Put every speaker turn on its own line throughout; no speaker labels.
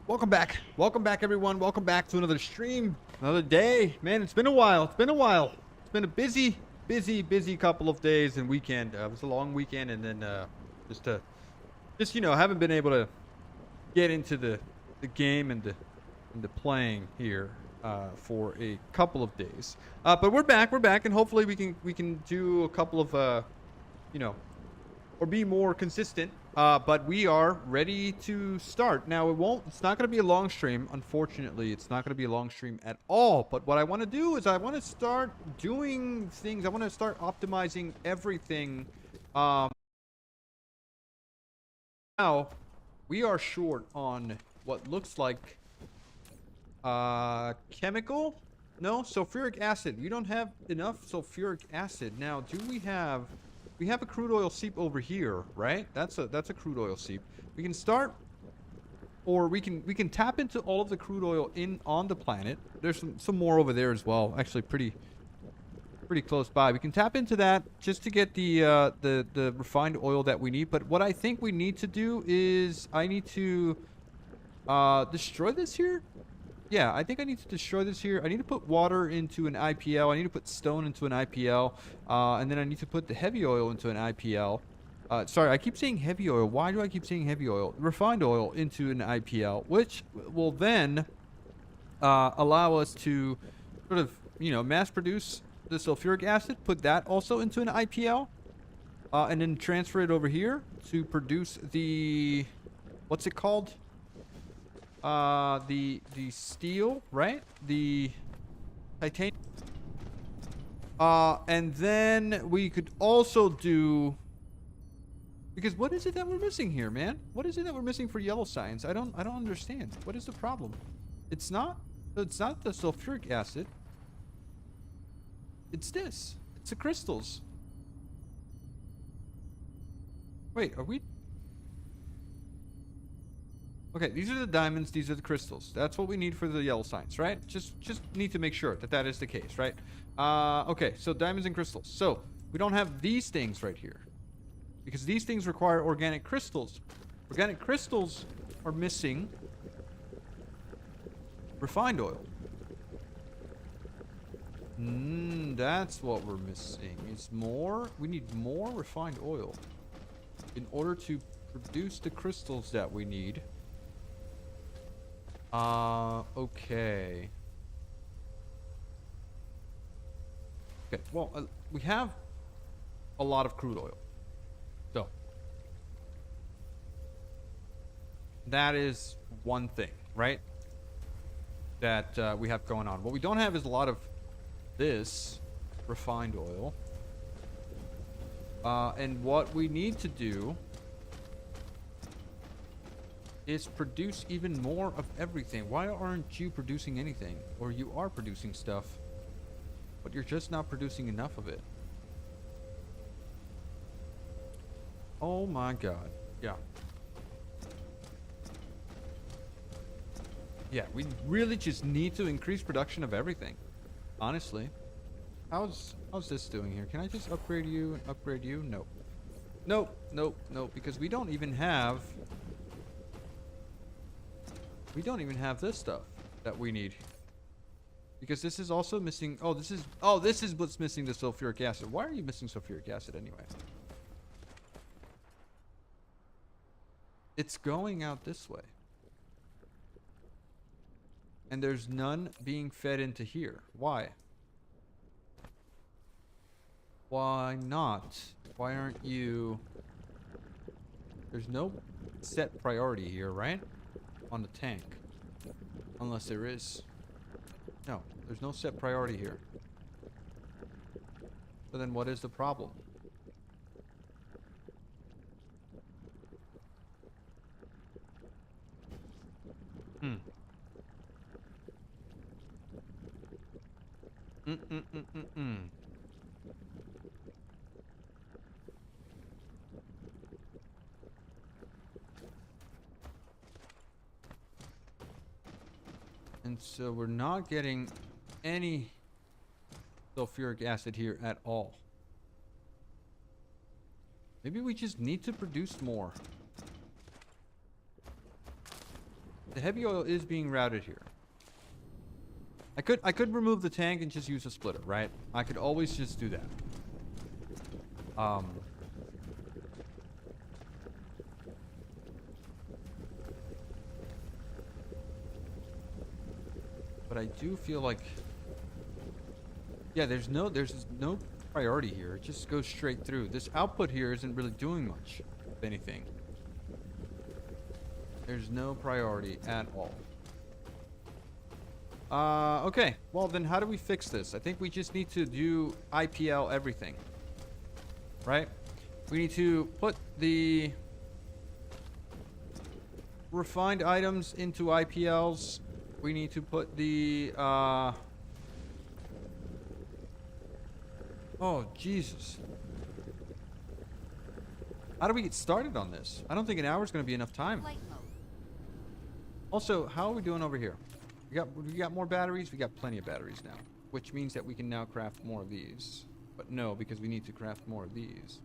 Welcome back. Welcome back, everyone. Welcome back to another stream. Another day. Man, it's been a while. It's been a while. It's been a busy couple of days and weekend. It was a long weekend, and then haven't been able to get into the game and the playing here for a couple of days. But we're back. We're back, and hopefully we can do a couple of or be more consistent. But we are ready to start. Now, it's not going to be a long stream. Unfortunately, it's not going to be a long stream at all. But what I want to do is I want to start doing things. I want to start optimizing everything. Now, we are short on what looks like chemical. No, sulfuric acid. We don't have enough sulfuric acid. Now, do we have... We have a crude oil seep over here, right? That's a crude oil seep. We can start, or we can tap into all of the crude oil on the planet. There's some more over there as well. Actually, pretty close by. We can tap into that just to get the refined oil that we need. But what I think we need to do is I need to destroy this here. Yeah, I think I need to destroy this here. I need to put water into an IPL. I need to put stone into an IPL. And then I need to put the heavy oil into an IPL. Sorry, I keep saying heavy oil. Why do I keep saying heavy oil? Refined oil into an IPL, which will then allow us to sort of, mass produce the sulfuric acid, put that also into an IPL, and then transfer it over here to produce the... What's it called? The steel, right? The titanium. And then we could also do, because what is it that we're missing here, man? What is it that we're missing for yellow science? I don't understand. What is the problem? It's not the sulfuric acid. It's this. It's the crystals. Wait, are we... Okay, these are the diamonds, these are the crystals. That's what we need for the yellow science, right? Just need to make sure that is the case, right? Okay, so diamonds and crystals. So, we don't have these things right here, because these things require organic crystals. Organic crystals are missing refined oil. That's what we're missing. We need more refined oil in order to produce the crystals that we need. Okay. Okay, well, we have a lot of crude oil. So, that is one thing, right? That we have going on. What we don't have is a lot of this refined oil. And what we need to do is produce even more of everything. Why aren't you producing anything? Or you are producing stuff, but you're just not producing enough of it. Oh my god. Yeah. Yeah, we really just need to increase production of everything. Honestly. How's this doing here? Can I just upgrade you and upgrade you? No. Nope, because we don't even have... We don't even have this stuff that we need. Because this is also missing... this is what's missing the sulfuric acid. Why are you missing sulfuric acid anyway? It's going out this way. And there's none being fed into here. Why? Why not? Why aren't you... There's no set priority here, right? On the tank. Unless there is. No, there's no set priority here. So then what is the problem? And so we're not getting any sulfuric acid here at all. Maybe we just need to produce more. The heavy oil is being routed here. I could remove the tank and just use a splitter, right? I could always just do that. But I do feel like, yeah, there's no priority here. It just goes straight through. This output here isn't really doing much, if anything. There's no priority at all. Okay. Well, then how do we fix this? I think we just need to do IPL everything. Right? We need to put the refined items into IPLs. We need to put the, oh, Jesus. How do we get started on this? I don't think an hour is going to be enough time. Also, how are we doing over here? We got more batteries. We got plenty of batteries now, which means that we can now craft more of these. But no, because we need to craft more of these.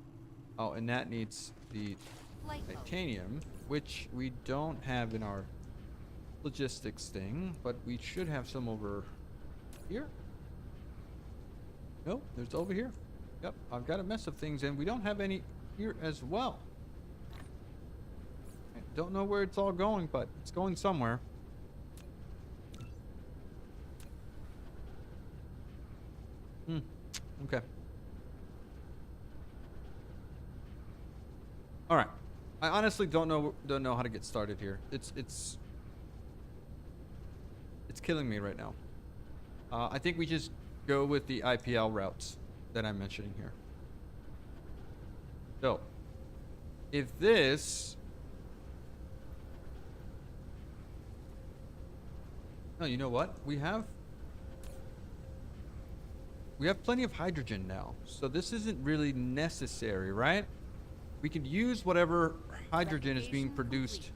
Oh, and that needs the titanium, which we don't have in our logistics thing, but we should have some over here. Nope, there's over here. Yep, I've got a mess of things, and we don't have any here as well. I don't know where it's all going, but it's going somewhere. Okay. All right. I honestly don't know how to get started here. It's killing me right now. I think we just go with the IPL routes that I'm mentioning here. So, if this... Oh, you know what? We have plenty of hydrogen now. So this isn't really necessary, right? We could use whatever hydrogen is being produced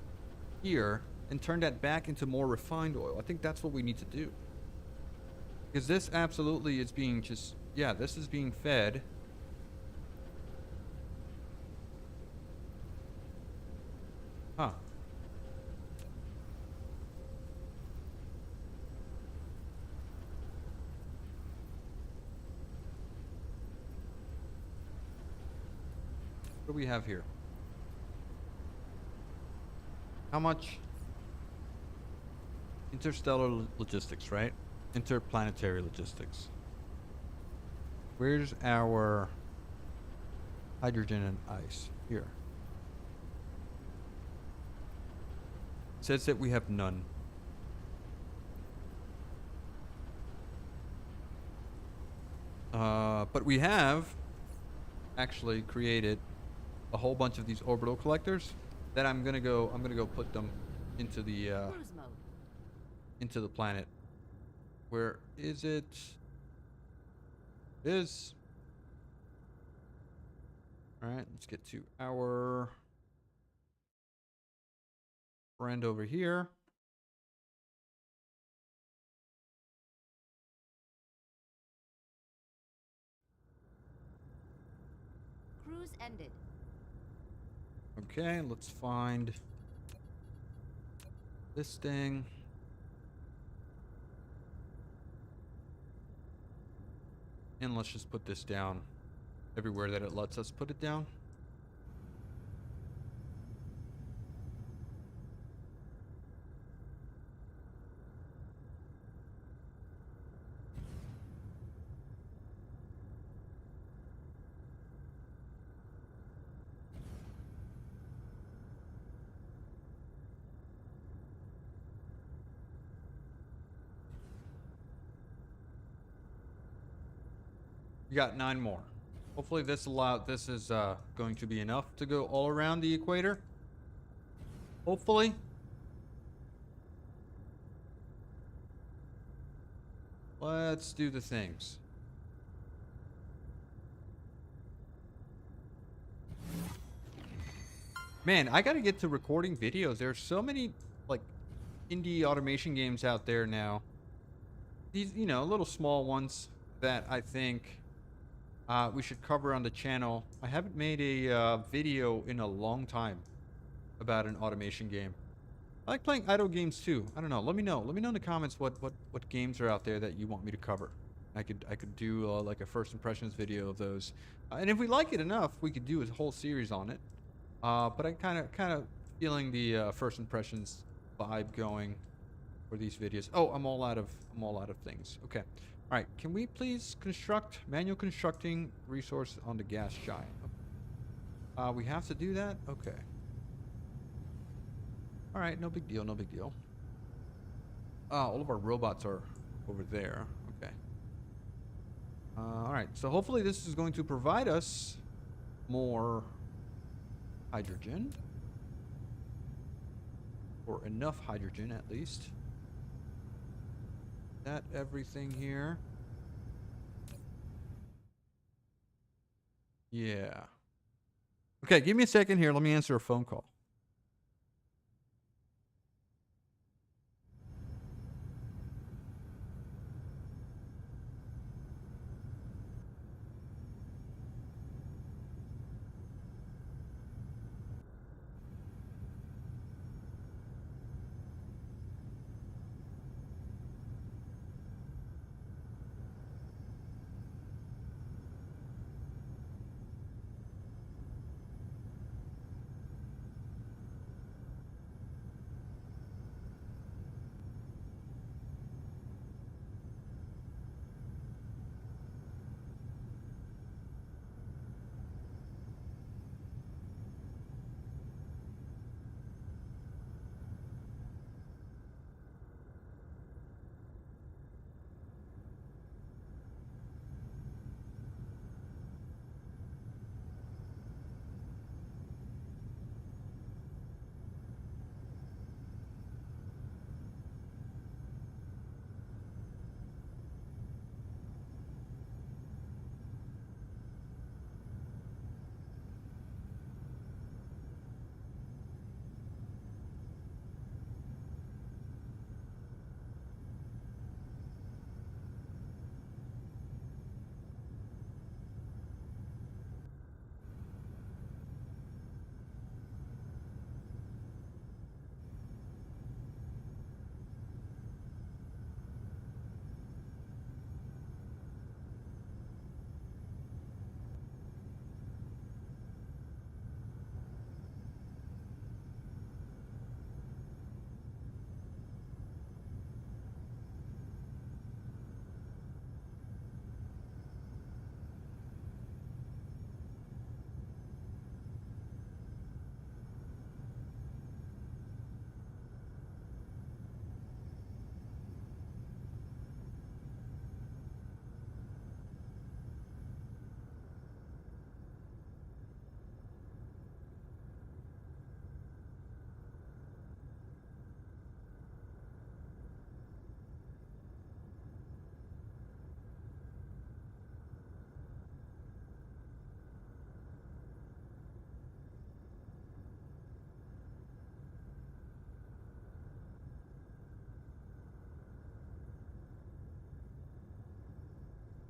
here and turn that back into more refined oil. I think that's what we need to do. Because this absolutely is being just... Yeah, this is being fed. Huh. What do we have here? How much? Interstellar logistics, right? Interplanetary logistics. Where's our hydrogen and ice? Here. It says that we have none. But we have actually created a whole bunch of these orbital collectors that I'm gonna go put them into the planet. Where is it? It is. All right, let's get to our friend over here.
Cruise ended.
Okay, let's find this thing. And let's just put this down everywhere that it lets us put it down. We got 9 more. Hopefully this is going to be enough to go all around the equator. Hopefully. Let's do the things. Man, I gotta get to recording videos. There's so many like indie automation games out there now. These, you know, little small ones that I think we should cover on the channel. I haven't made a video in a long time about an automation game. I like playing idle games too. I don't know. Let me know. Let me know in the comments what games are out there that you want me to cover. I could do like a first impressions video of those, and if we like it enough, we could do a whole series on it. But I kind of feeling the first impressions vibe going for these videos. Oh, I'm all out of things. Okay. All right. Can we please construct manual constructing resource on the gas giant? We have to do that. Okay. All right. No big deal. No big deal. All of our robots are over there. Okay. All right. So hopefully this is going to provide us more hydrogen, or enough hydrogen at least. That everything here. Yeah. Okay, give me a second here. Let me answer a phone call.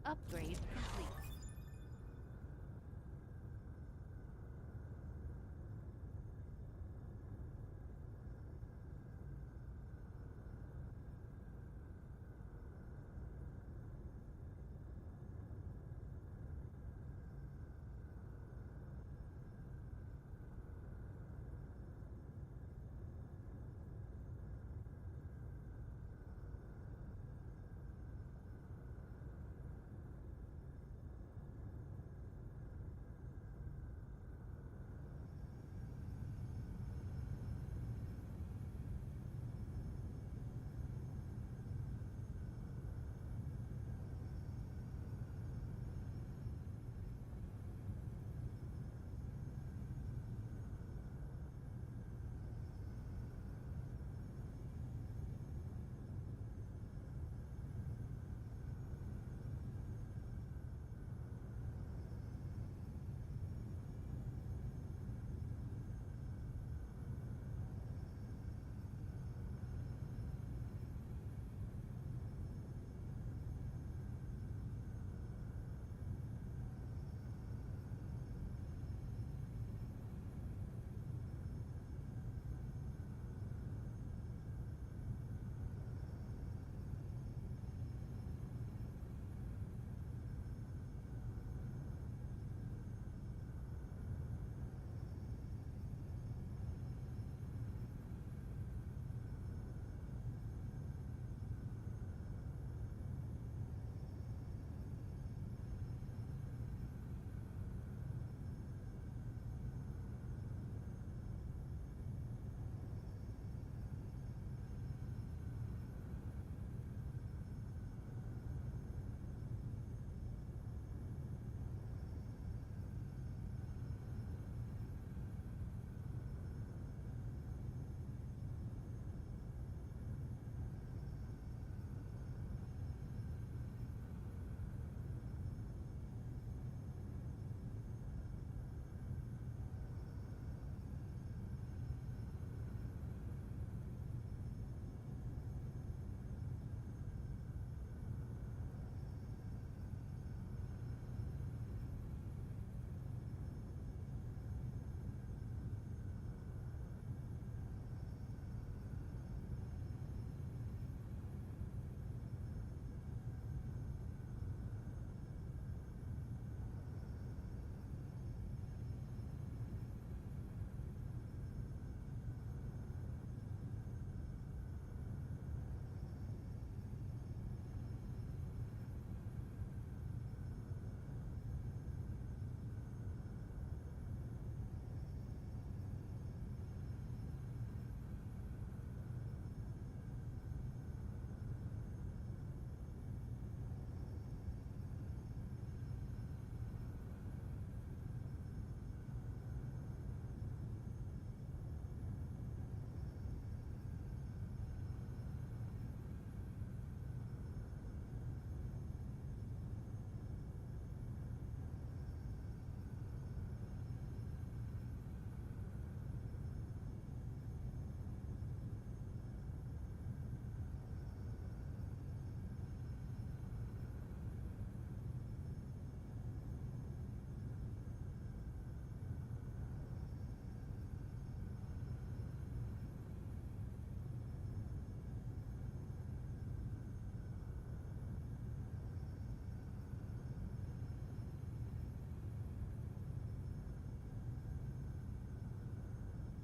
Upgrade complete.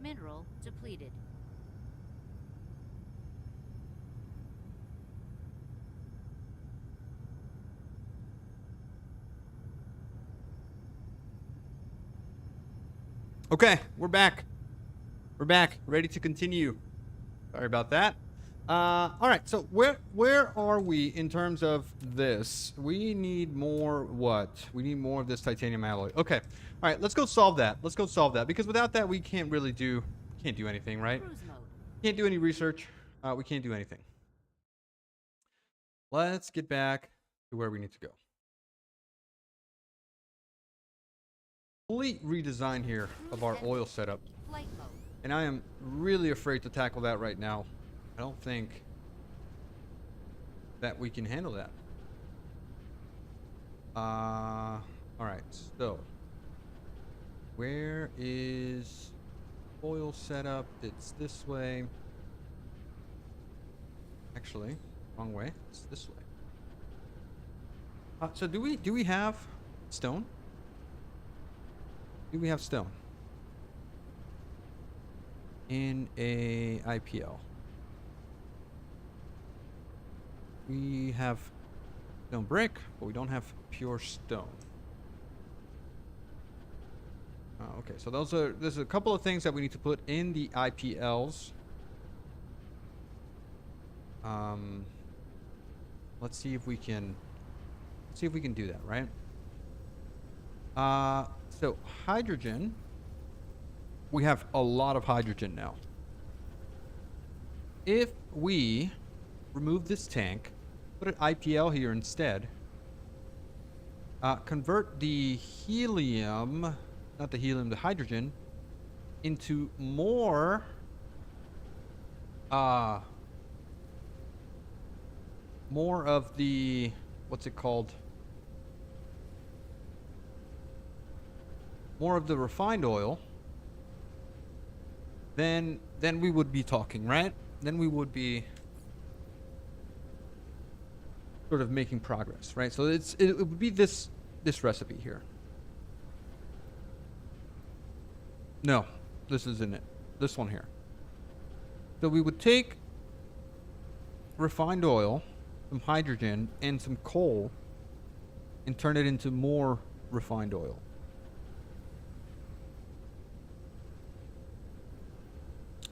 Mineral depleted.
Okay, we're back. We're back, ready to continue. Sorry about that. All right. So where are we in terms of this? We need more what? We need more of this titanium alloy. Okay. All right. Let's go solve that. Let's go solve that because without that we can't really can't do anything, right?
Cruise mode.
Can't do any research. We can't do anything. Let's get back to where we need to go. Complete redesign here of our oil setup.
Flight mode.
And I am really afraid to tackle that right now. I don't think that we can handle that. Alright, so where is oil setup? It's this way. Actually, wrong way. It's this way. So do we have stone? Do we have stone in a IPL? We have stone brick, but we don't have pure stone. Okay, so there's a couple of things that we need to put in the IPLs. Let's see if we can do that, right? So hydrogen, we have a lot of hydrogen now. If we remove this tank, put an IPL here instead, convert the helium, not the helium, the hydrogen, into more of the, what's it called? More of the refined oil, then we would be talking, right? Then we would be sort of making progress, right? So it would be this recipe here. No, this isn't it. This one here. So we would take refined oil, some hydrogen, and some coal, and turn it into more refined oil.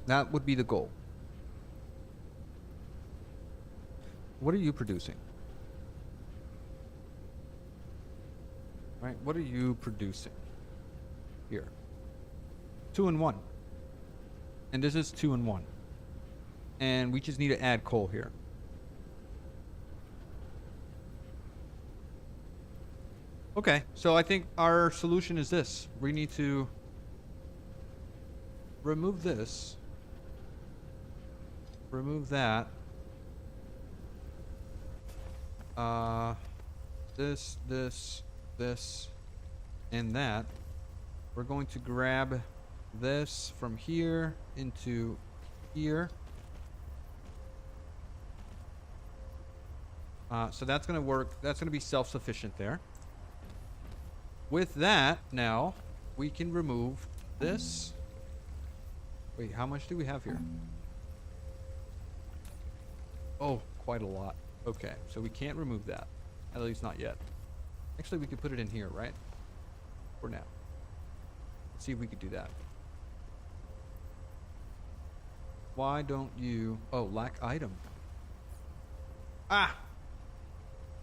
That would be the goal. What are you producing? Right? What are you producing? Here. 2 and 1. And this is 2 and 1. And we just need to add coal here. Okay, so I think our solution is this. We need to remove this. Remove that. This, and that. We're going to grab this from here into here. So that's going to work. That's going to be self-sufficient there. With that, now, we can remove this. Wait, how much do we have here? Oh, quite a lot. Okay, so we can't remove that. At least not yet. Actually, we could put it in here, right? For now. Let's see if we could do that. Why don't you... Oh, lack item. Ah!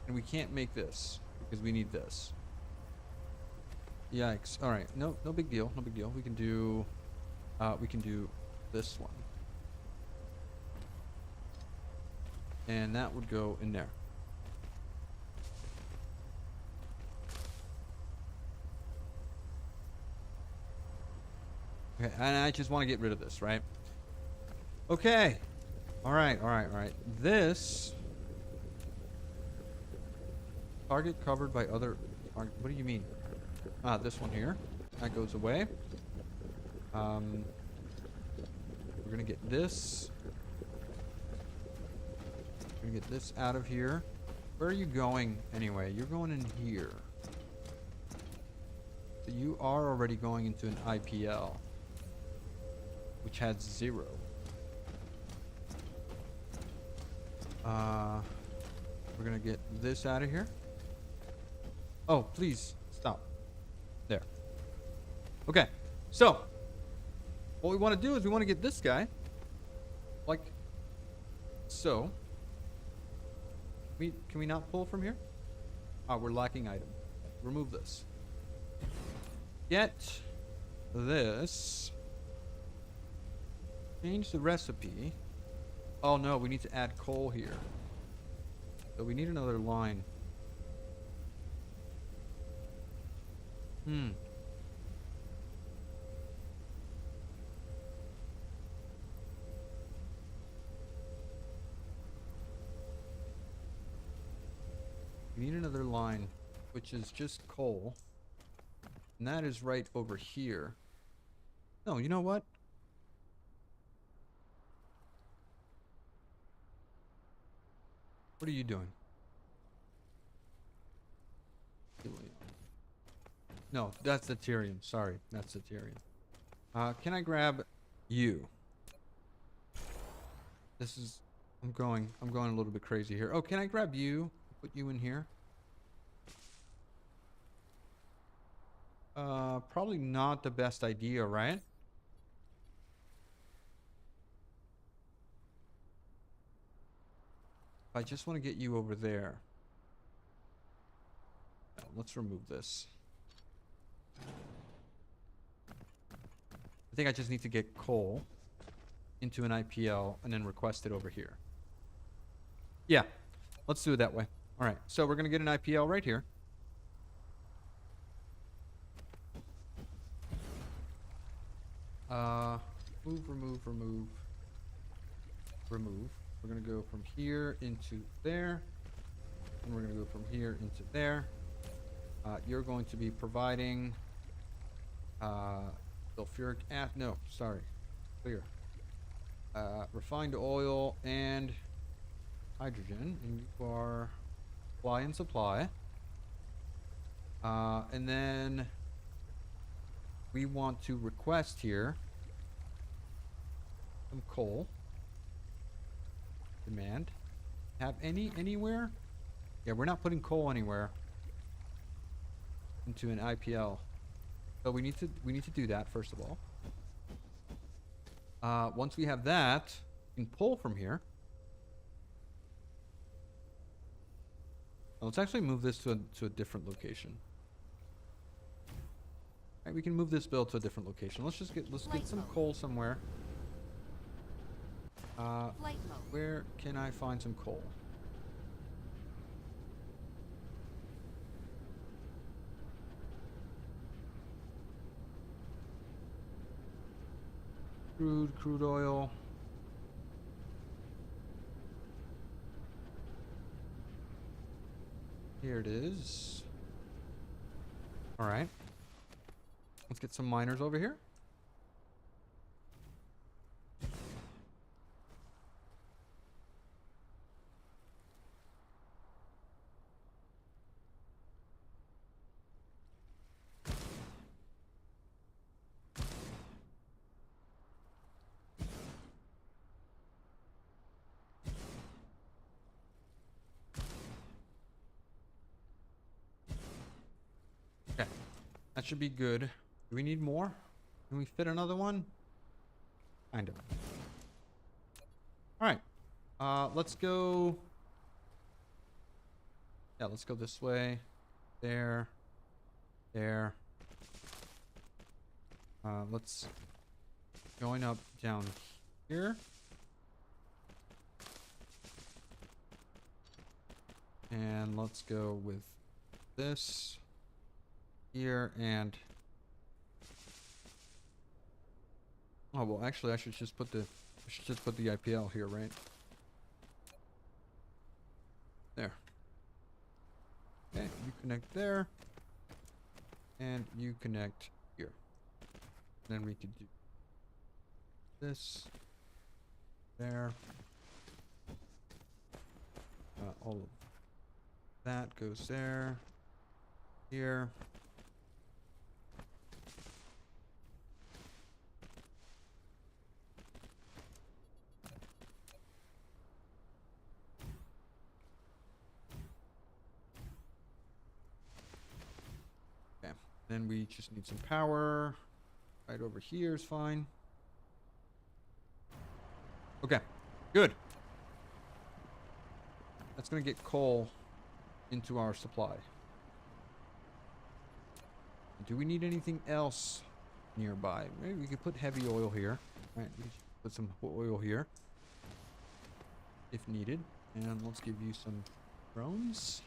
And we can't make this because we need this. Yikes. Alright, no big deal. No big deal. We can do this one. And that would go in there. Okay, and I just want to get rid of this, right? Okay. Alright. This target covered by other target. What do you mean? This one here. That goes away. We're gonna get this. We're gonna get this out of here. Where are you going anyway? You're going in here. So you are already going into an IPL. which had 0. We're gonna get this out of here. Oh, please stop. There. Okay, so what we want to do is we want to get this guy like so. Can we not pull from here? Ah, we're lacking item. Remove this. Get this. Change the recipe. Oh no, we need to add coal here. So we need another line. We need another line, which is just coal. And that is right over here. No, you know what? What are you doing? No, that's the Tyrium. Sorry, that's the Tyrium. Can I grab you? This is... I'm going a little bit crazy here. Oh, can I grab you? Put you in here? Probably not the best idea, right? I just want to get you over there. No, let's remove this. I think I just need to get coal into an IPL and then request it over here. Yeah, let's do it that way. All right, so we're going to get an IPL right here. Remove. We're going to go from here into there. And we're going to go from here into there. You're going to be providing sulfuric acid. No, sorry. Clear. Refined oil and hydrogen. And you are supply and supply. And then we want to request here some coal. Demand. Have anywhere? Yeah, we're not putting coal anywhere into an IPL. So we need to do that first of all. Once we have that, we can pull from here. Let's actually move this to a different location. All right, we can move this build to a different location. Let's get some coal somewhere. Where can I find some coal? Crude oil. Here it is. All right. Let's get some miners over here. That should be good. Do we need more? Can we fit another one? Kind of. Alright. Let's go... Yeah, let's go this way. There. There. Let's join up down here. And let's go with this here and oh well, actually I should just put the IPL here, right? There. Okay, you connect there and you connect here. Then we could do this there. All of that goes there. Here. And we just need some power. Right over here is fine. Okay, good. That's gonna get coal into our supply. Do we need anything else nearby? Maybe we could put heavy oil here. Right, we can put some oil here if needed. And let's give you some drones.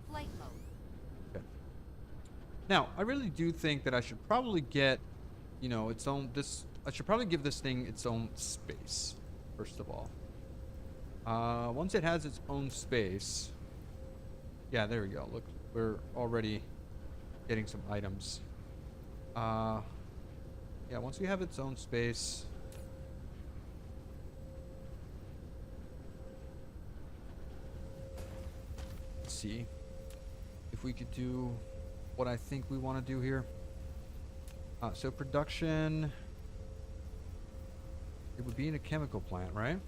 Flight mode.
Okay. Now, I really do think that I should probably get, you know, its own, I should probably give this thing its own space, first of all. Once it has its own space, yeah, there we go. Look, we're already getting some items. Yeah, once we have its own space, let's see if we could do what I think we want to do here. So production, it would be in a chemical plant, right?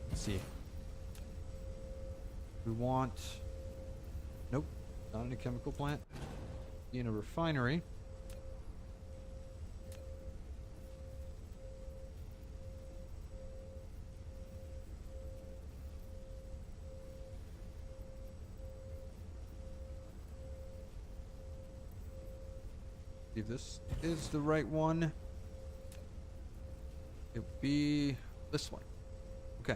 Let's see. We want, nope, not in a chemical plant. Be in a refinery. See if this is the right one. It would be this one. Okay.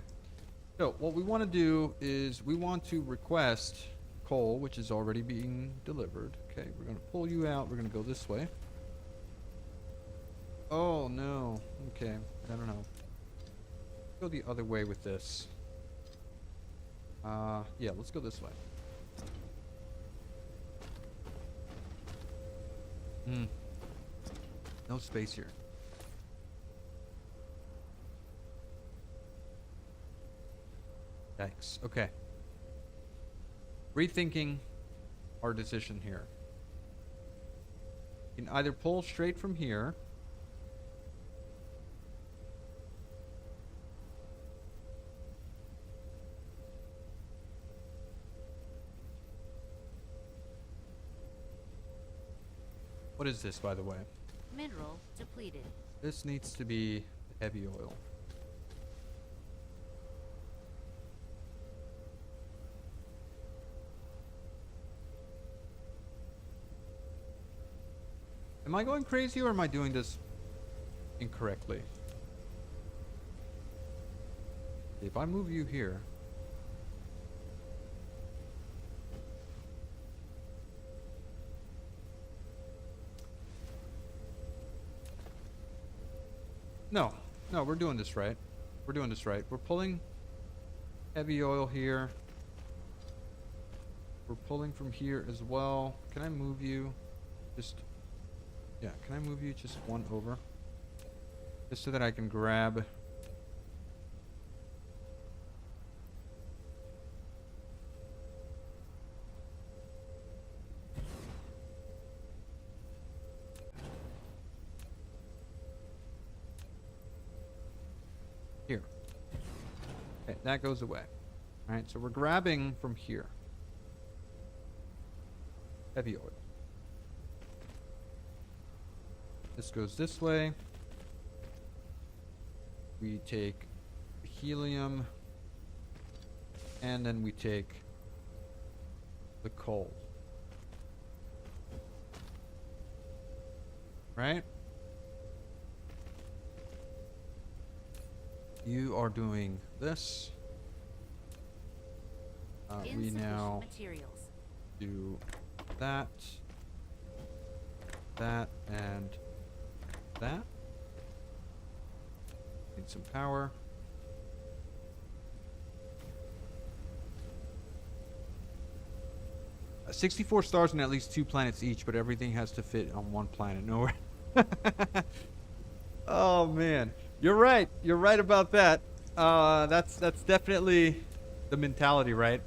So what we want to do is we want to request coal, which is already being delivered. Okay, we're going to pull you out. We're going to go this way. Oh, no. Okay, I don't know. Go the other way with this. Yeah, let's go this way. No space here. Yikes. Okay. Rethinking our decision here. You can either pull straight from here. What is this, by the way?
Mineral depleted.
This needs to be heavy oil. Am I going crazy or am I doing this incorrectly? If I move you here. No, we're doing this right. We're doing this right. We're pulling heavy oil here. We're pulling from here as well. Can I move you? Yeah, can I move you just one over? Just so that I can grab... Here. Okay, that goes away. Alright, so we're grabbing from here. Heavy oil. This goes this way. We take helium. And then we take the coal. Right? You are doing this. We now
materials.
do that, and that. Need some power. Uh, 64 stars and at least 2 planets each, but everything has to fit on one planet. Nowhere. Oh man, you're right. You're right about that. That's definitely the mentality, right?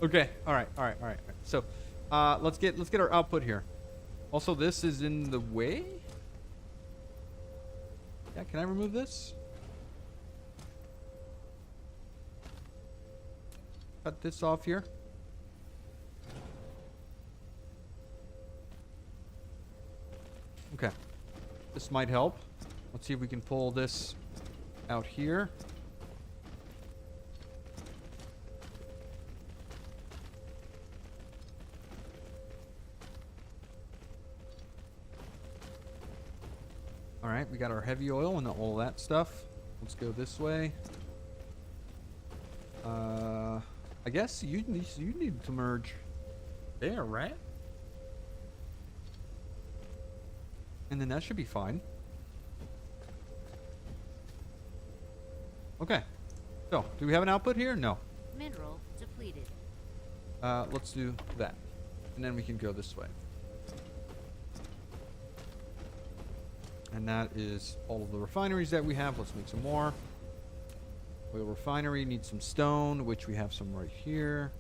Okay. All right. So, let's get our output here. Also, this is in the way. Yeah, can I remove this? cut this off here. Okay. This might help. Let's see if we can pull this out here. Alright, we got our heavy oil and all that stuff. Let's go this way. I guess you need to merge there, right? And then that should be fine. Okay. So, do we have an output here? No.
Mineral depleted.
Let's do that. And then we can go this way. And that is all of the refineries that we have. Let's make some more. Oil refinery needs some stone, which we have some right here.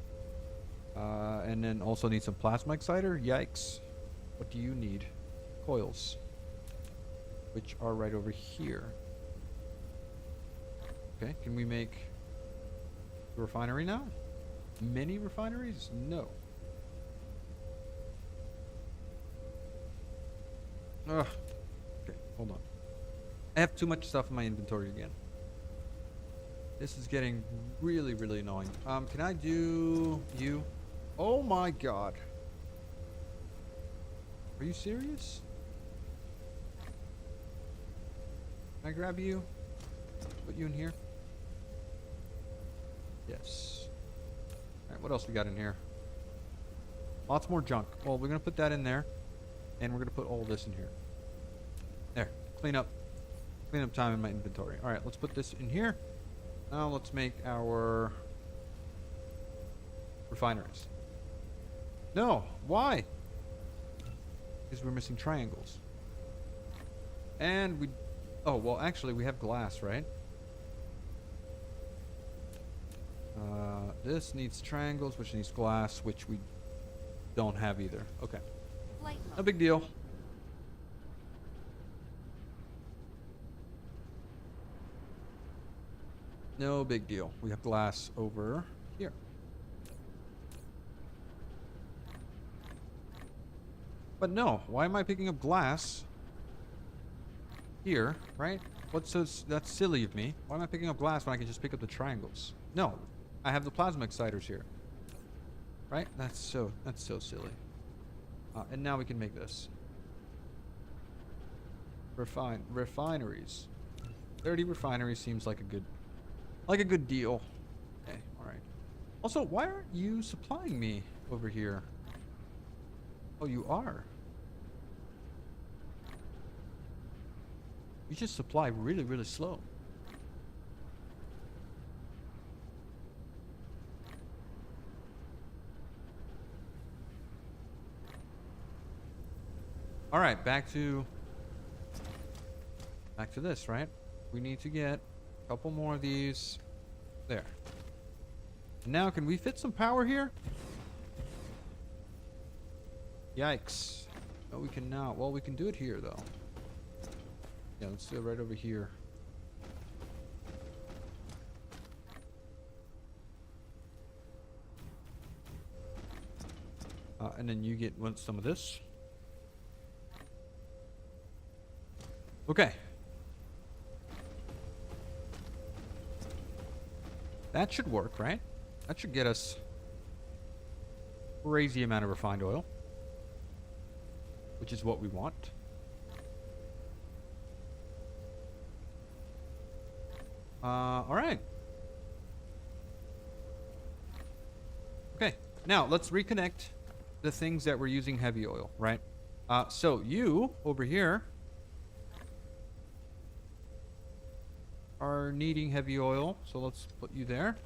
And then also need some plasma exciter. Yikes. What do you need? Coils, which are right over here. Okay, can we make a refinery now? Mini refineries? No. Ugh. Okay, hold on. I have too much stuff in my inventory again. This is getting really, really annoying. Can I do you? Oh my god. Are you serious? Can I grab you? Put you in here? Yes. Alright, what else we got in here? Lots more junk. Well, we're going to put that in there. And we're going to put all this in here. There. Clean up time in my inventory. Alright, let's put this in here. Now let's make our refineries. No, why? Because we're missing triangles. And we... Oh, well, actually, we have glass, right? This needs triangles, which needs glass, which we don't have either. Okay.
Flight
No
mode.
big deal. No big deal. We have glass over here. But no, why am I picking up glass here, right? That's silly of me. Why am I picking up glass when I can just pick up the triangles? No, I have the plasma exciters here. Right? That's so silly. And now we can make this. Refineries. 30 refineries seems like a good deal. Okay, alright. Also, why aren't you supplying me over here? Oh, you are. You just supply really, really slow. All right, back to this, right? We need to get a couple more of these. There. Now, can we fit some power here? Yikes. No, we cannot. Well, we can do it here, though. Yeah, let's do it right over here. And then you get some of this. Okay. That should work, right? That should get us a crazy amount of refined oil, which is what we want. All right. Okay. Now let's reconnect the things that we're using heavy oil, right? So you over here are needing heavy oil, so let's put you there.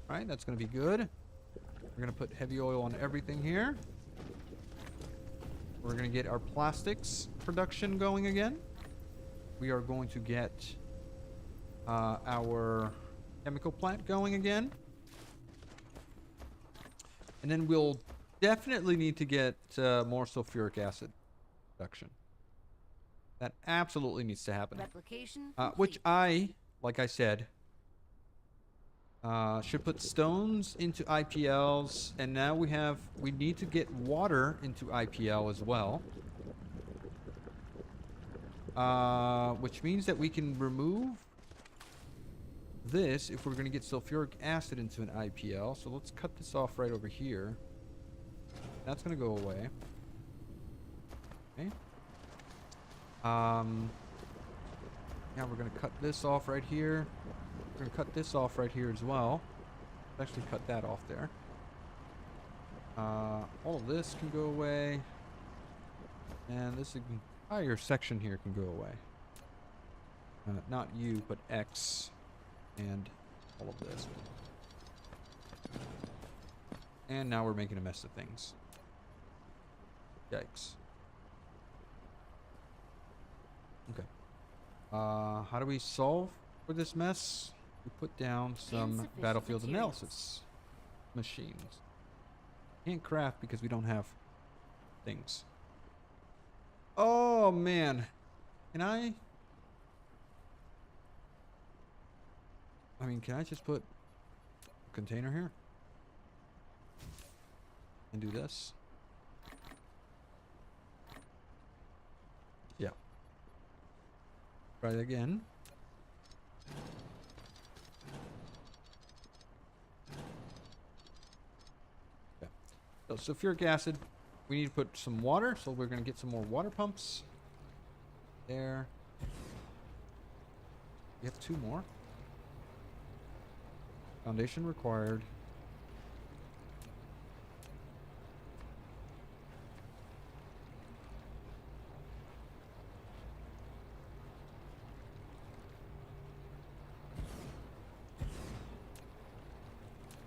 All right, that's going to be good. We're going to put heavy oil on everything here. We're going to get our plastics production going again. We are going to get our chemical plant going again. And then we'll definitely need to get more sulfuric acid production. That absolutely needs to happen.
Replication
Which
complete.
like I said, Should put stones into IPLs, and now we need to get water into IPL as well. Which means that we can remove this if we're going to get sulfuric acid into an IPL. So let's cut this off right over here. That's going to go away. Okay. Yeah, we're going to cut this off right here. We're going to cut this off right here as well. Let's actually cut that off there. All of this can go away. And this entire section here can go away. Not you, but X. And all of this. And now we're making a mess of things. Yikes. Okay. How do we solve for this mess? We put down some battlefield analysis machines. Can't craft because we don't have things. Oh man. Can I mean, can I just put a container here? And do this? Yeah. Try it again. Okay. So sulfuric acid. We need to put some water, so we're going to get some more water pumps. There. We have 2 more. Foundation required.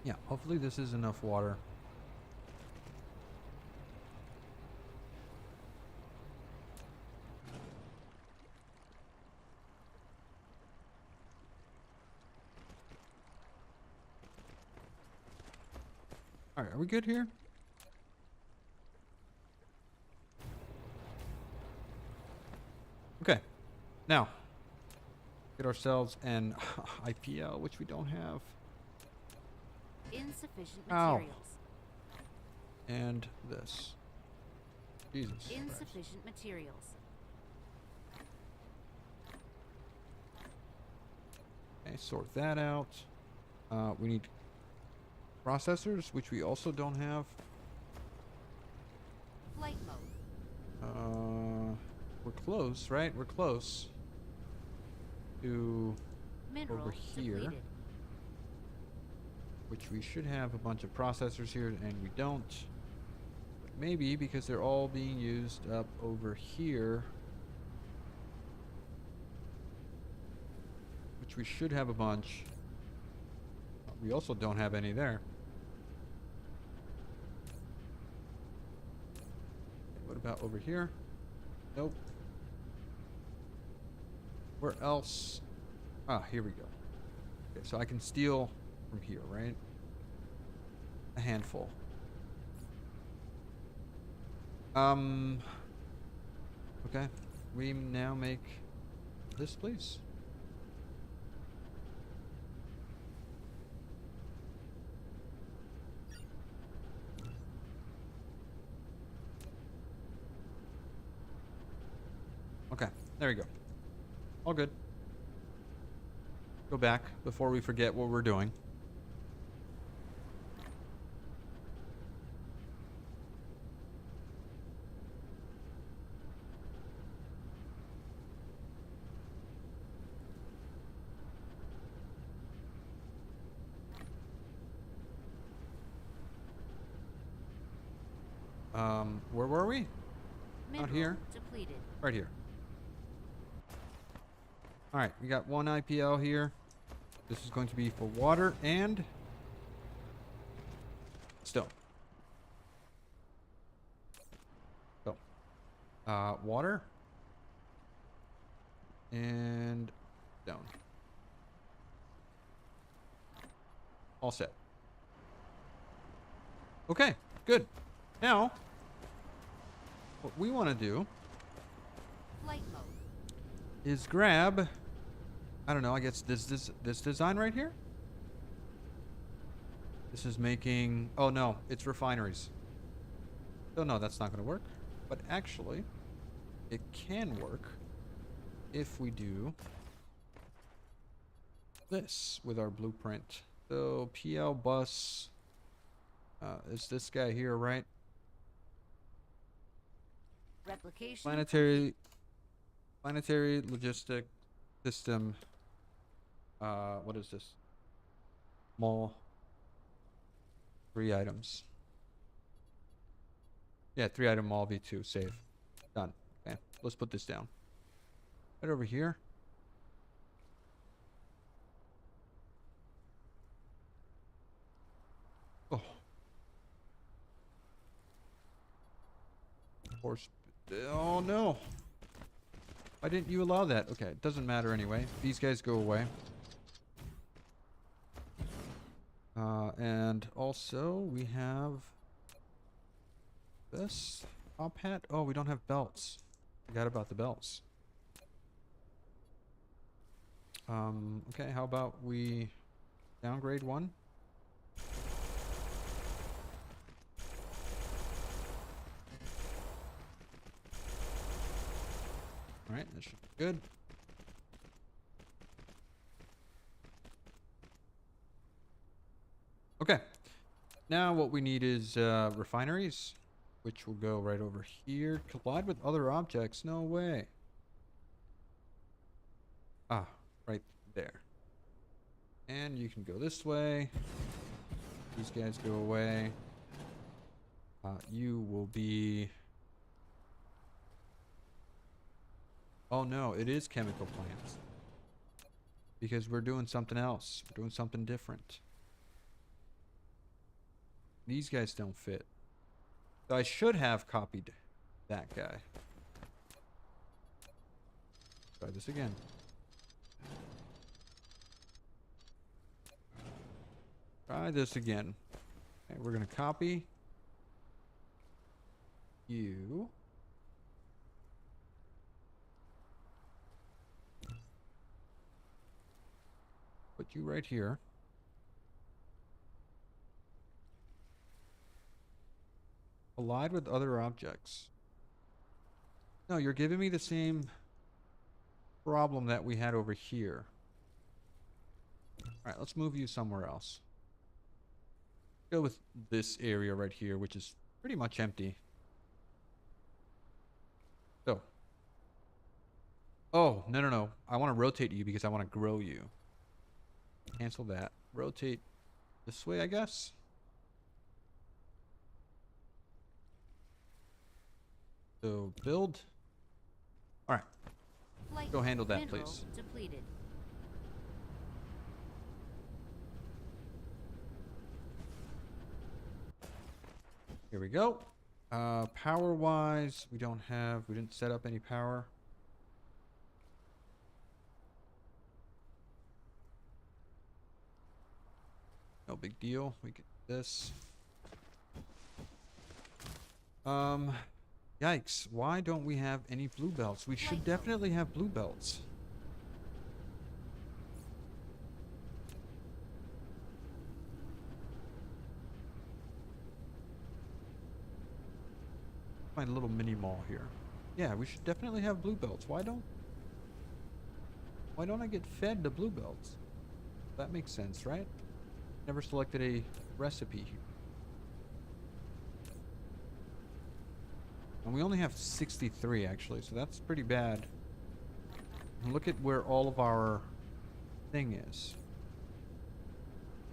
Yeah, hopefully this is enough water. Alright, are we good here? Okay. Now, get ourselves an IPL, which we don't have.
Insufficient
Ow.
materials.
And this. Jesus Christ.
Insufficient materials.
Okay, sort that out. We need processors, which we also don't have.
Flight mode.
We're close, right? We're close to
Mineral
over here,
depleted.
which we should have a bunch of processors here, and we don't. But maybe because they're all being used up over here, which we should have a bunch. We also don't have any there. What about over here? Nope. Where else? Ah, here we go. Okay, so I can steal from here, right? A handful. Okay. We now make this, please. Okay, there we go. All good. Go back before we forget what we're doing. Where were we?
Mineral
Out here?
depleted.
Right here. Alright, we got 1 IPL here. This is going to be for water and stone. So, water and stone. All set. Okay, good. Now, what we want to do
Flight mode.
is grab, I don't know, I guess this design right here. This is making... Oh, no. It's refineries. Oh, no, that's not going to work. But actually, it can work if we do this with our blueprint. So, PL bus is this guy here, right?
Replication.
Planetary logistic system. What is this? Mall. 3 items. Yeah, 3 item mall V2. Save. Done. Okay, let's put this down. Right over here. Oh. Horse. Oh no. Why didn't you allow that? Okay, it doesn't matter anyway. These guys go away. And also we have this top hat. Oh, we don't have belts. Forgot about the belts. Okay, how about we downgrade one? Alright, that should be good. Okay. Now what we need is refineries, which will go right over here. Collide with other objects. No way. Ah, right there. And you can go this way. These guys go away. You will be... Oh no, it is chemical plants. Because we're doing something else. We're doing something different. These guys don't fit. So I should have copied that guy. Try this again. Try this again. Okay, we're going to copy you. Put you right here. Collide with other objects. No, you're giving me the same problem that we had over here. Alright, let's move you somewhere else. Go with this area right here, which is pretty much empty. So. Oh, no, no, no. I want to rotate you because I want to grow you. Cancel that. Rotate this way, I guess. So, build. Alright. Go handle that, please.
Depleted.
Here we go. Power-wise, we didn't set up any power. No big deal. We get this. Yikes. Why don't we have any blue belts? We should definitely have blue belts. My little mini mall here. Yeah, we should definitely have blue belts. Why don't I get fed the blue belts? That makes sense, right? Never selected a recipe here. And we only have 63 actually, so that's pretty bad. And look at where all of our thing is.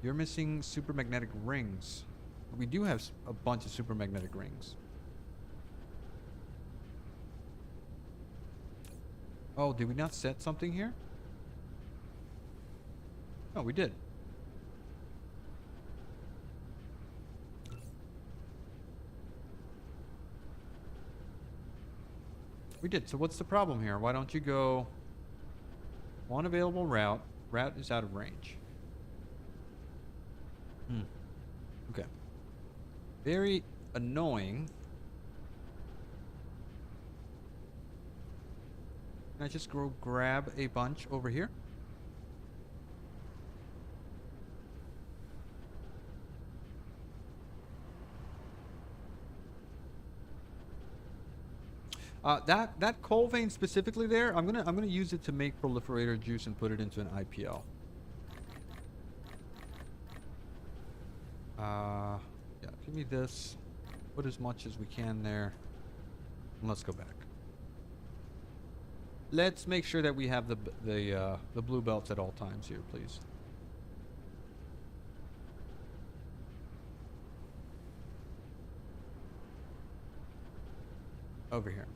You're missing super magnetic rings. We do have a bunch of super magnetic rings. Oh, did we not set something here? Oh, we did. We did. So what's the problem here? Why don't you go one available route? Route is out of range. Okay. Very annoying. Can I just go grab a bunch over here? That coal vein specifically there, I'm gonna use it to make proliferator juice and put it into an IPL. Yeah, give me this. Put as much as we can there. And let's go back. Let's make sure that we have the blue belts at all times here, please. Over here.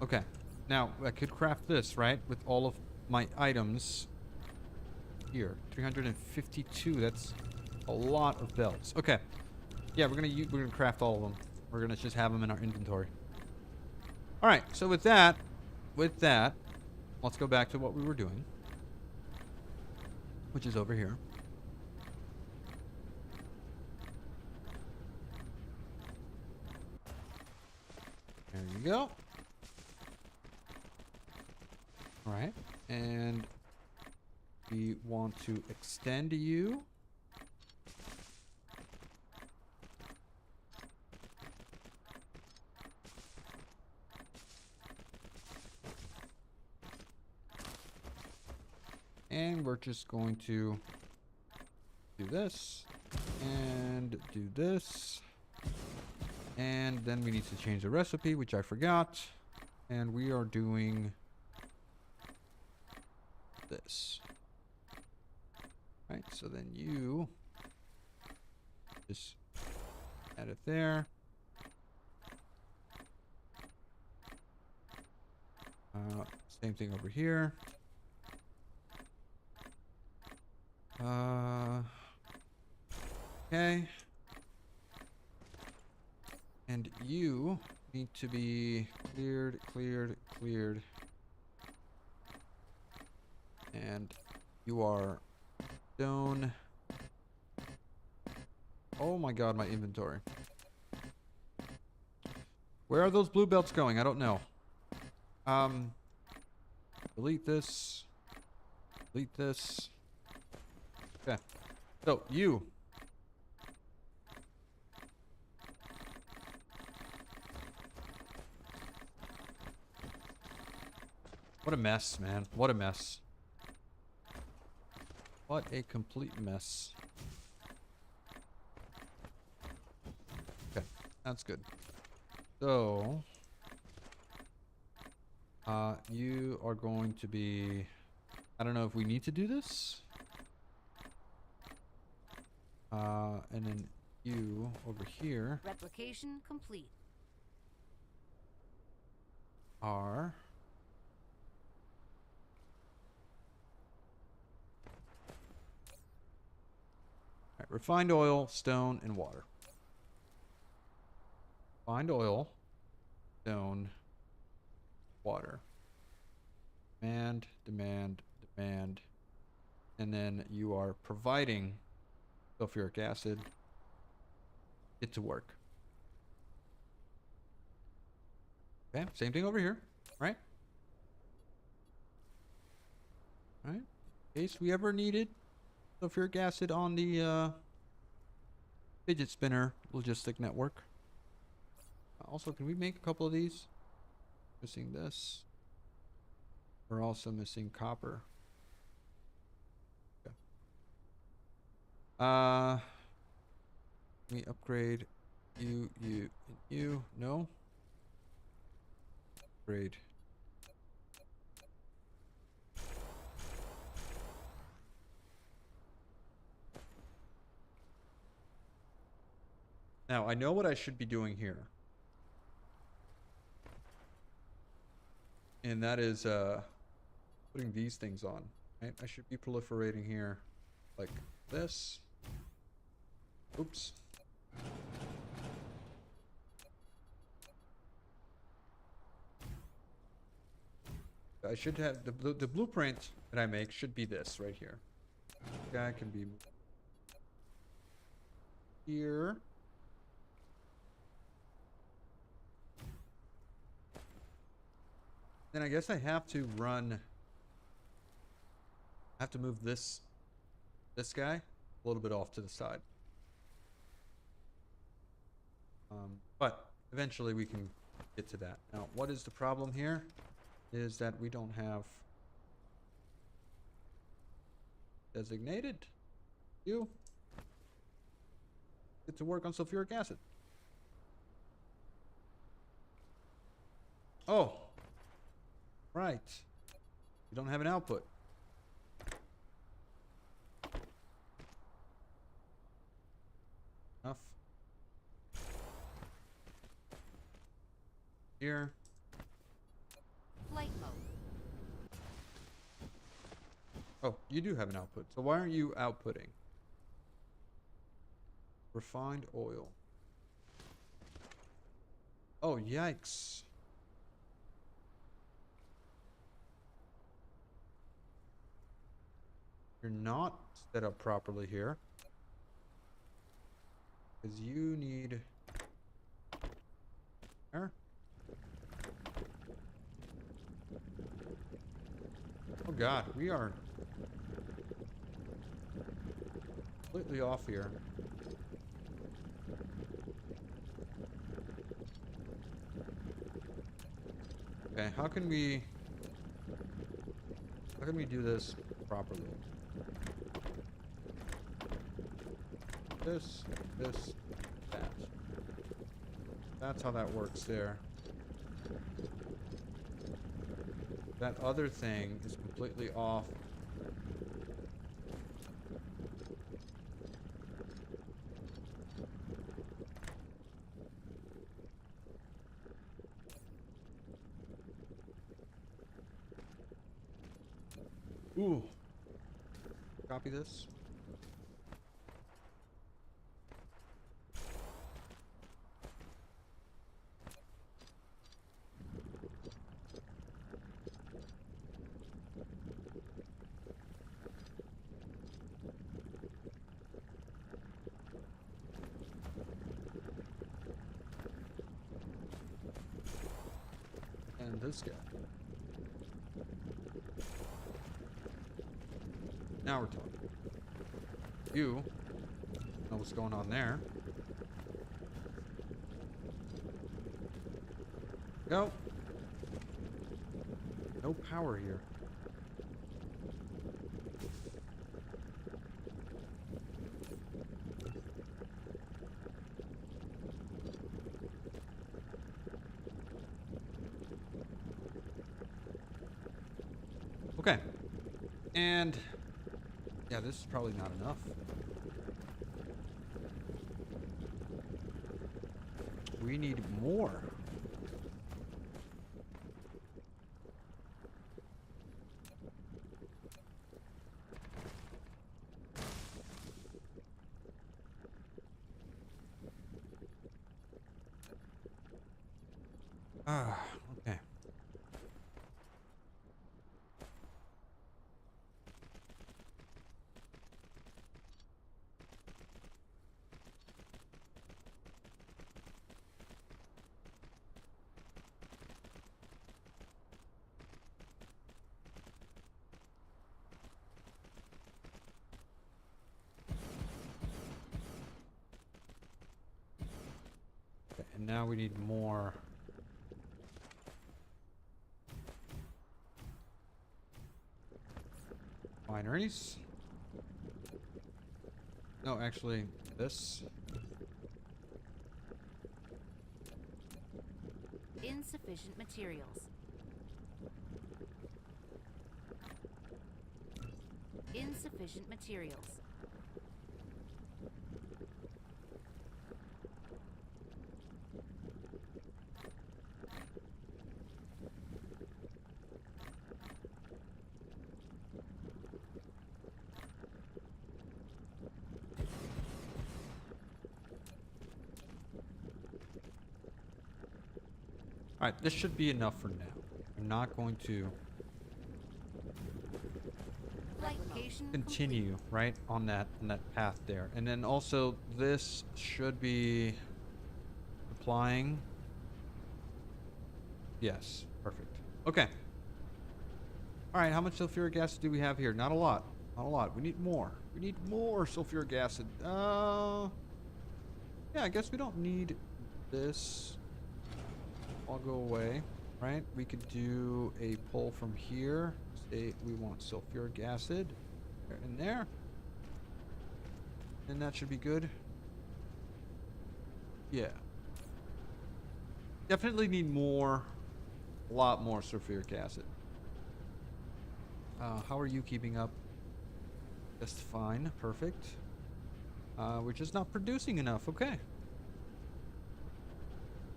Okay. Now, I could craft this, right? With all of my items here. 352. That's a lot of belts. Okay. Yeah, we're gonna craft all of them. We're gonna just have them in our inventory. All right. So with that, let's go back to what we were doing, which is over here. There you go. All right, and we want to extend you. And we're just going to do this and do this. And then we need to change the recipe, which I forgot. And we are doing this. Right, so then you just add it there. Same thing over here. Okay. And you need to be cleared. And you are stone. Oh my god, my inventory. Where are those blue belts going? I don't know. Delete this. Delete this. Okay. So, you. What a mess, man. What a mess. What a complete mess. Okay, that's good. So, you are going to be... I don't know if we need to do this. And then you over here
Replication complete.
are... Alright, refined oil, stone, and water. Refined oil, stone, water. Demand, demand, demand. And then you are providing sulfuric acid. Get to work. Okay, same thing over here, right? Alright. In case we ever needed sulfuric acid on the fidget spinner logistic network. Also, can we make a couple of these? Missing this. We're also missing copper. Okay. Let me upgrade you, and you. No. Upgrade. Now, I know what I should be doing here. And that is putting these things on. Right? I should be proliferating here like this. Oops. I should have the blueprint that I make should be this right here. Guy can be here. Then I guess I have to run. I have to move this This guy, a little bit off to the side. But eventually we can get to that. Now, what is the problem here? Is that we don't have designated you get to work on sulfuric acid. Oh, right. You don't have an output. Enough. Here.
Flight mode.
Oh, you do have an output. So why aren't you outputting? Refined oil. Oh, yikes. You're not set up properly here. Because you need... There. Oh god, we are completely off here. Okay, how can we do this properly? This, that. That's how that works there. That other thing is completely off. Ooh. Copy this. And this guy. Now we're talking. You know what's going on there. Go. No power here. Okay. And yeah, this is probably not enough. We need more. Ah, okay. Okay, and now we need more. Wineries. No, actually, this.
Insufficient materials. Insufficient materials.
Alright, this should be enough for now. I'm not going to continue right on that path there. And then also this should be applying. Yes, perfect. Okay. Alright, how much sulfuric acid do we have here? Not a lot. Not a lot. We need more. We need more sulfuric acid. Yeah, I guess we don't need this. All go away, right? We could do a pull from here. Say we want sulfuric acid. There and there. And that should be good. Yeah. Definitely need more. A lot more sulfuric acid. How are you keeping up? Just fine. Perfect. We're just not producing enough. Okay.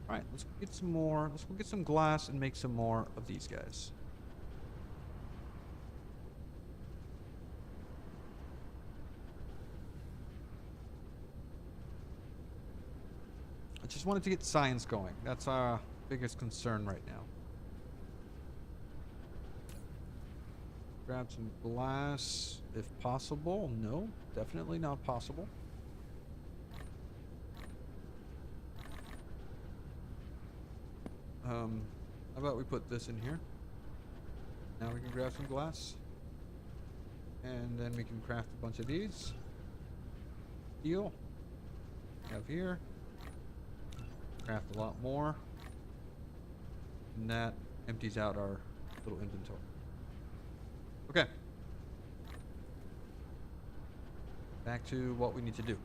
Alright, let's get some more. Let's go get some glass and make some more of these guys. I just wanted to get science going. That's our biggest concern right now. Grab some glass if possible. No, definitely not possible. How about we put this in here? Now we can grab some glass. And then we can craft a bunch of these. Steel. Have here. Craft a lot more. And that empties out our little inventory. Okay. Back to what we need to do.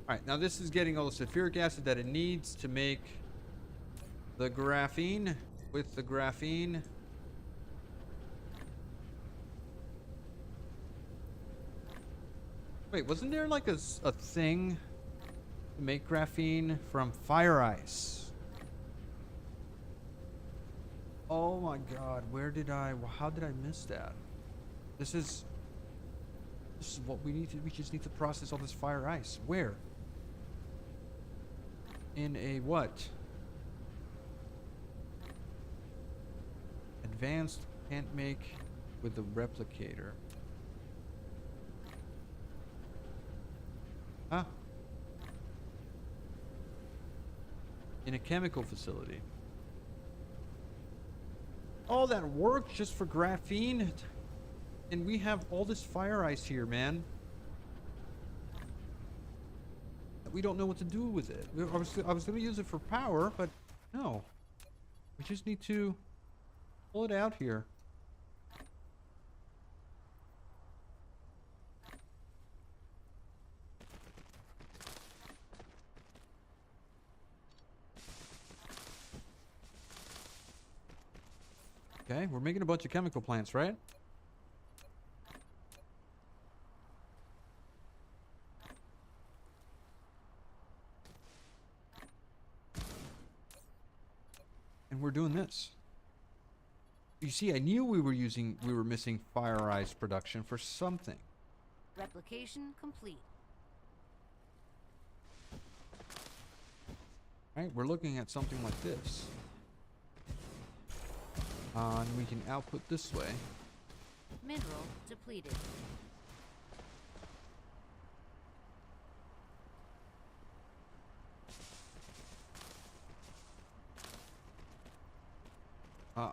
Alright, now this is getting all the sulfuric acid that it needs to make the graphene. With the graphene, wait, wasn't there like a thing to make graphene from fire ice? Oh my god, how did I miss that? This is what we need to, we just need to process all this fire ice. Where? In a what? Advanced can't make with the replicator. Huh? In a chemical facility. All that work just for graphene? And we have all this fire ice here, man. We don't know what to do with it. I was going to use it for power, but no. We just need to pull it out here. Okay, we're making a bunch of chemical plants, right? And we're doing this. You see, I knew we were missing fire ice production for something.
Replication complete.
Right, we're looking at something like this. And we can output this way.
Mineral depleted.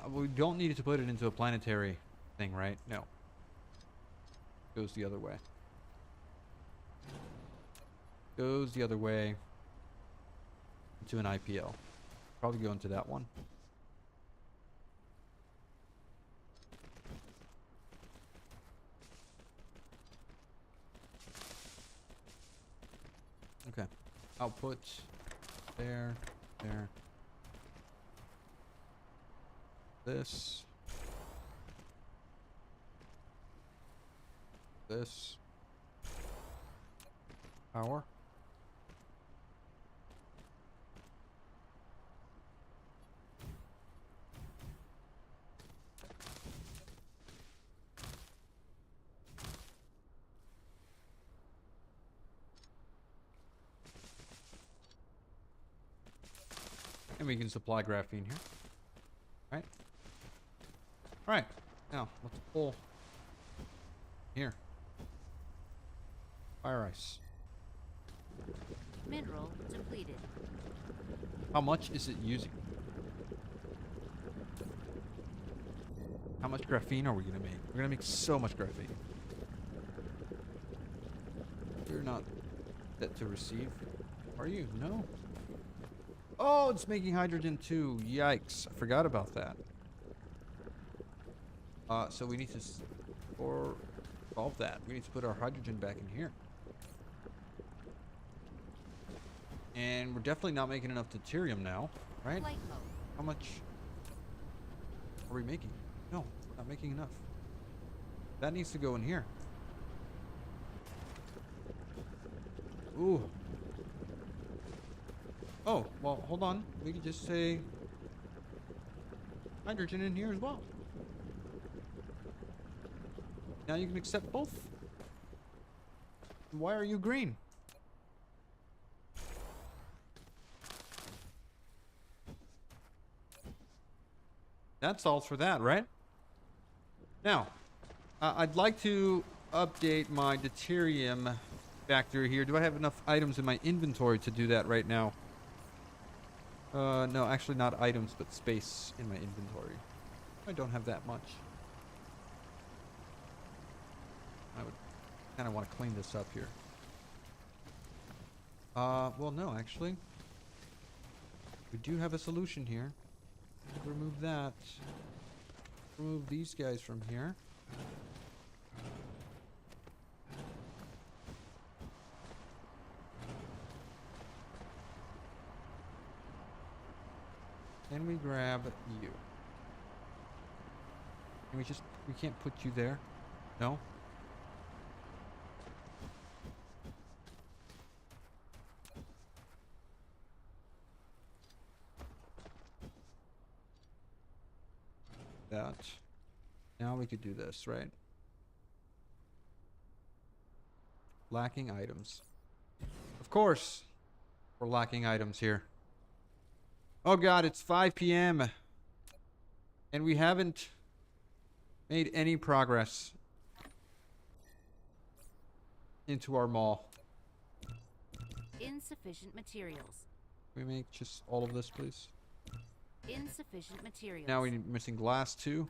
We don't need to put it into a planetary thing, right? No. Goes the other way. Goes the other way. Into an IPL. Probably go into that one. Okay. Output. There. There. This. This. Power. And we can supply graphene here. Right? Alright. Now, let's pull here. Fire ice.
Mineral depleted.
How much is it using? How much graphene are we gonna make? We're gonna make so much graphene. You're not set to receive. Are you? No. Oh, it's making hydrogen too. Yikes. I forgot about that. So we need to solve that. We need to put our hydrogen back in here. And we're definitely not making enough deuterium now, right?
Flight mode.
How much are we making? No, we're not making enough. That needs to go in here. Ooh. Oh, well, hold on. We could just say hydrogen in here as well. Now you can accept both. Why are you green? That solves for that, right? Now, I'd like to update my deuterium factor here. Do I have enough items in my inventory to do that right now? No, actually not items, but space in my inventory. I don't have that much. I would kind of want to clean this up here. Well, no, actually. We do have a solution here. Remove that. Remove these guys from here. Can we grab you? Can we can't put you there? No? That. Now we could do this, right? Lacking items. Of course, we're lacking items here. Oh god, it's 5 p.m. and we haven't made any progress into our mall.
Insufficient materials.
Can we make just all of this, please?
Insufficient materials.
Now we're missing glass too.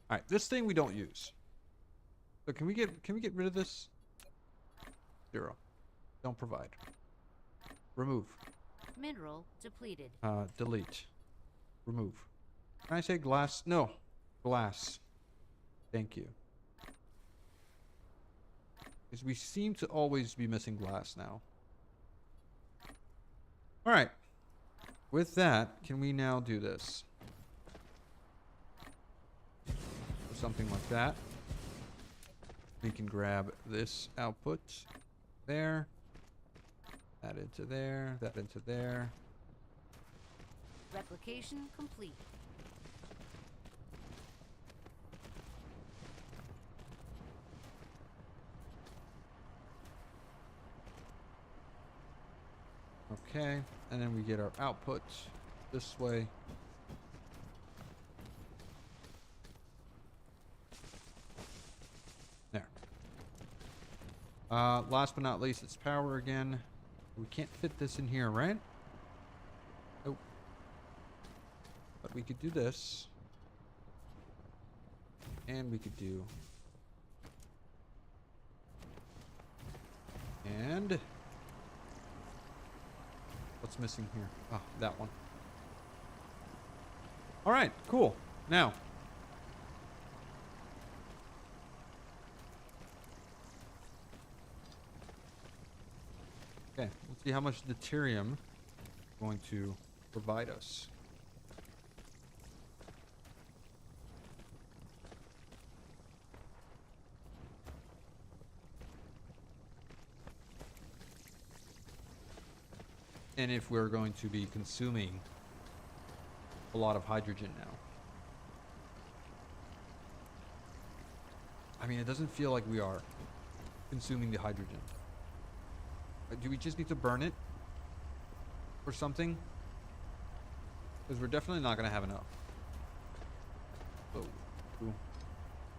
Alright, this thing we don't use. So can we get rid of this? 0. Don't provide. Remove.
Mineral depleted.
Delete. Remove. Can I say glass? No. Glass. Thank you. Because we seem to always be missing glass now. Alright. With that, can we now do this? Or something like that. We can grab this output. There. That into there. That into there.
Replication complete.
Okay, and then we get our output this way. There. Last but not least, it's power again. We can't fit this in here, right? Nope. But we could do this. And we could do... And... What's missing here? Oh, that one. Alright, cool. Now. Okay, let's see how much deuterium is going to provide us. And if we're going to be consuming a lot of hydrogen now. I mean, it doesn't feel like we are consuming the hydrogen. Do we just need to burn it? Or something? Because we're definitely not going to have enough. So, we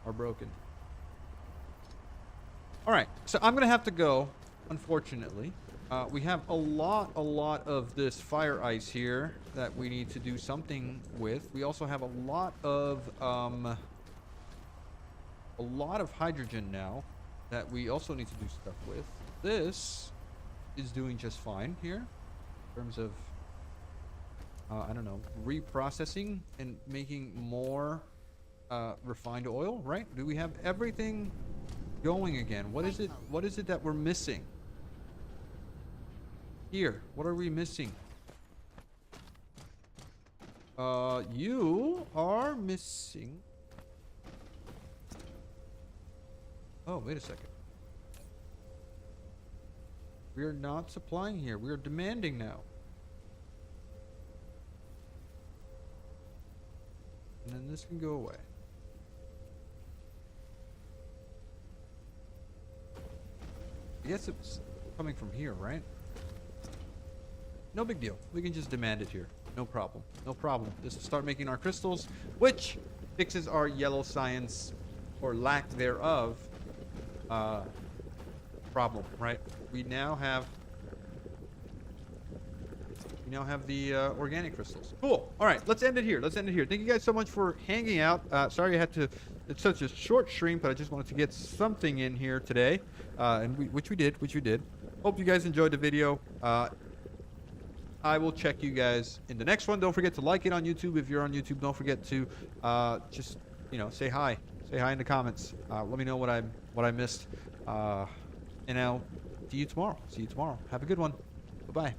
are broken. Alright, so I'm going to have to go, unfortunately. We have a lot of this fire ice here that we need to do something with. We also have a lot of hydrogen now that we also need to do stuff with. This is doing just fine here in terms of I don't know, reprocessing and making more refined oil, right? Do we have everything going again? What is it that we're missing? Here, what are we missing? You are missing. Oh, wait a second. We are not supplying here. We are demanding now. And then this can go away. I guess it's coming from here, right? No big deal. We can just demand it here. No problem. No problem. Just start making our crystals, which fixes our yellow science, or lack thereof, problem, right? We now have the organic crystals. Cool. All right, let's end it here. Let's end it here. Thank you guys so much for hanging out. Sorry I had to. It's such a short stream, but I just wanted to get something in here today, which we did. Hope you guys enjoyed the video. I will check you guys in the next one. Don't forget to like it on YouTube. If you're on YouTube, don't forget to just say hi. Say hi in the comments. Let me know what I missed. And I'll see you tomorrow. Have a good one. Bye bye.